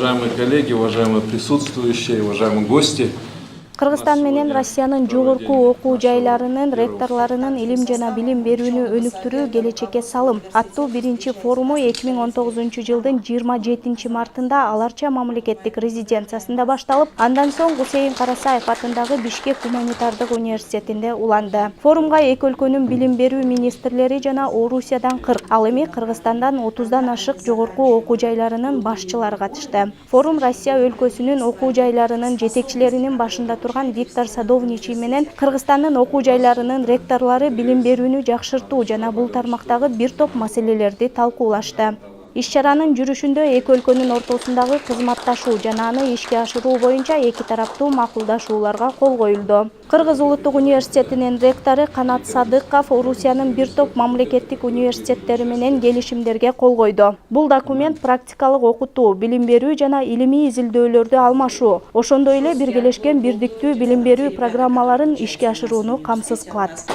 Уважаемые коллеги, уважаемые присутствующие, уважаемые гости. Кыргызстан менен Россиянын жогорку окуу жайларынын ректорлорунун илим жана билим берүүнү өнүктүрүү келечекке салым аттуу биринчи форуму 2019-жылдын 27 мартында Аларча мамлекеттик резиденциясында башталып, андан соң Гусейн Карасаев атындагы Бишкек гуманитардык университетинде уланды. Форумга эки өлкөнүн билим берүү министрлери жана Орусиядан 40, ал эми Кыргызстандан 30дан ашык жогорку окуу жайларынын башчылары катышты. Форум Россия өлкөсүнүн окуу жайларынын жетекчилеринин башында Виктор Садовничий менен Кыргызстандын окуу жайларынын ректорлору билим берүүнү жакшыртуу жана бул тармактагы бир топ маселелерди талкуулашты. Иш-чаранын жүрүшүндө эки өлкөнүн ортосундагы кызматташуу жана аны ишке ашыруу боюнча эки тараптуу макулдашууларга кол коюлду. Кыргыз улуттук университетинин ректору Канат Садыков Орусиянын бир топ мамлекеттик университеттери менен келишимдерге кол койду. Бул документ практикалык окутуу, билим берүү жана илимий изилдөөлөрдү алмашуу, ошондой эле биргелешкен бирдиктүү билим берүү программаларын ишке ашырууну камсыз кылат.